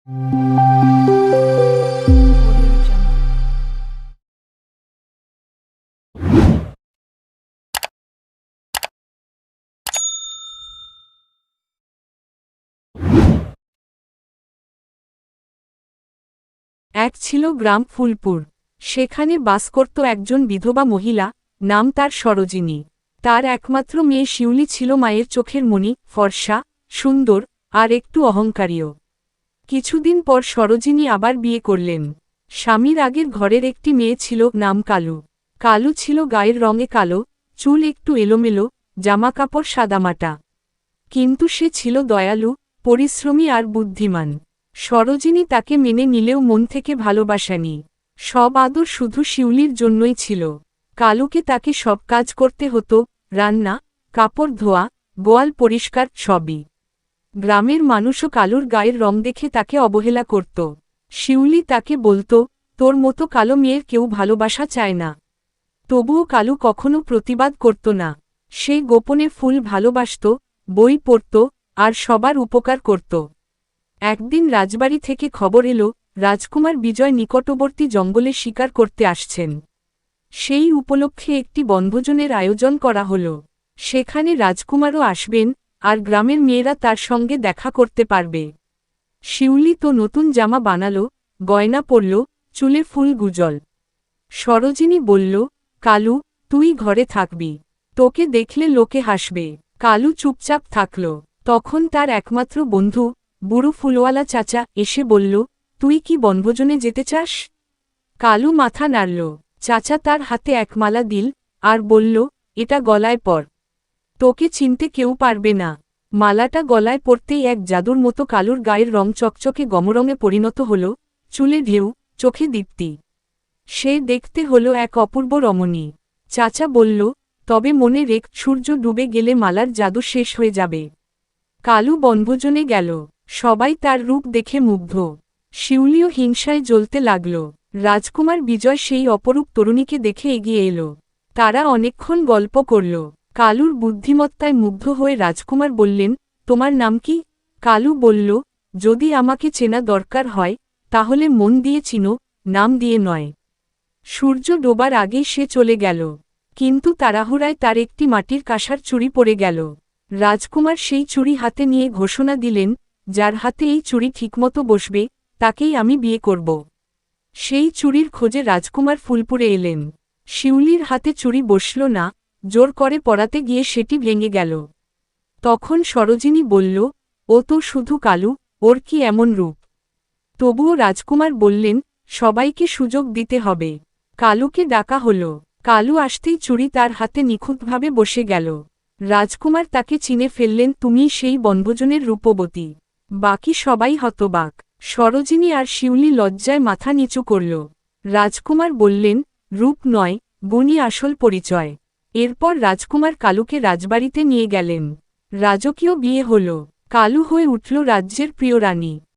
এক ছিল গ্রাম ফুলপুর। সেখানে বাস করত একজন বিধবা মহিলা, নাম তার সরোজিনী। তার একমাত্র মেয়ে শিউলি ছিল মায়ের চোখের মণি, ফর্সা, সুন্দর, আর একটু অহংকারীও। কিছুদিন পর সরোজিনী আবার বিয়ে করলেন। স্বামীর আগের ঘরের একটি মেয়ে ছিল, নাম কালু। কালু ছিল গায়ের রঙে কালো, চুল একটু এলোমেলো, জামাকাপড় সাদামাটা। কিন্তু সে ছিল দয়ালু, পরিশ্রমী আর বুদ্ধিমান। সরোজিনী তাকে মেনে নিলেও মন থেকে ভালোবাসেনি। সব আদর শুধু শিউলির জন্যই ছিল। কালুকে তাকে সব কাজ করতে হতো, রান্না, কাপড় ধোয়া, গোয়াল পরিষ্কার, সবই। গ্রামের মানুষও কালুর গায়ের রং দেখে তাকে অবহেলা করত। শিউলি তাকে বলতো, তোর মতো কালো মেয়ের কেউ ভালোবাসা চায় না। তবুও কালু কখনো প্রতিবাদ করত না। সে গোপনে ফুল ভালোবাসত, বই পড়ত, আর সবার উপকার করত। একদিন রাজবাড়ি থেকে খবর এলো, রাজকুমার বিজয় নিকটবর্তী জঙ্গলে শিকার করতে আসছেন। সেই উপলক্ষে একটি বনভোজনের আয়োজন করা হল। সেখানে রাজকুমারও আসবেন, আর গ্রামের মেয়েরা তার সঙ্গে দেখা করতে পারবে। শিউলি তো নতুন জামা বানালো, গয়না পরল, চুলে ফুল গুজল। সরোজিনী বলল, কালু, তুই ঘরে থাকবি। তোকে দেখলে লোকে হাসবে। কালু চুপচাপ থাকল। তখন তার একমাত্র বন্ধু, বুড়ো ফুলওয়ালা চাচা, এসে বলল, তুই কি বনভোজনে যেতে চাস? কালু মাথা নাড়ল। চাচা তার হাতে এক মালা দিল, আর বলল, এটা গলায় পর। তোকে চিনতে কেউ পারবে না। মালাটা গলায় পড়তেই এক জাদুর মতো কালুর গায়ের রং চকচকে গমরঙে পরিণত হল, চুলে ঢেউ, চোখে দীপ্তি। সে দেখতে হল এক অপূর্ব রমণী। চাচা বলল, তবে মনে রেখ, সূর্য ডুবে গেলে মালার জাদু শেষ হয়ে যাবে। কালু বনভোজনে গেল। সবাই তার রূপ দেখে মুগ্ধ। শিউলিও হিংসায় জ্বলতে লাগল। রাজকুমার বিজয় সেই অপরূপ তরুণীকে দেখে এগিয়ে এলো। তারা অনেকক্ষণ গল্প করল। কালুর বুদ্ধিমত্তায় মুগ্ধ হয়ে রাজকুমার বললেন, তোমার নাম কি? কালু বলল, যদি আমাকে চেনা দরকার হয়, তাহলে মন দিয়ে চিনো, নাম দিয়ে নয়। সূর্য ডোবার আগেই সে চলে গেল। কিন্তু তাড়াহুড়ায় তার একটি মাটির কাঁসার চুড়ি পড়ে গেল। রাজকুমার সেই চুড়ি হাতে নিয়ে ঘোষণা দিলেন, যার হাতে এই চুড়ি ঠিকমতো বসবে, তাকেই আমি বিয়ে করব। সেই চুড়ির খোঁজে রাজকুমার ফুলপুরে এলেন। শিউলির হাতে চুড়ি বসল না, জোর করে পরাতে গিয়ে সেটি ভেঙে গেল। তখন সরোজিনী বলল, ও তো শুধু কালু, ওর কি এমন রূপ? তবুও রাজকুমার বললেন, সবাইকে সুযোগ দিতে হবে। কালুকে ডাকা হল। কালু আসতেই চুড়ি তার হাতে নিখুঁতভাবে বসে গেল। রাজকুমার তাকে চিনে ফেললেন, তুমিই সেই বনভোজনের রূপবতী। বাকি সবাই হতবাক। সরোজিনী আর শিউলি লজ্জায় মাথা নিচু করল। রাজকুমার বললেন, রূপ নয়, গুণই আসল পরিচয়। এরপর রাজকুমার কালুকে রাজবাড়িতে নিয়ে গেলেন। রাজকীয় বিয়ে হল। কালু হয়ে উঠল রাজ্যের প্রিয় রানী।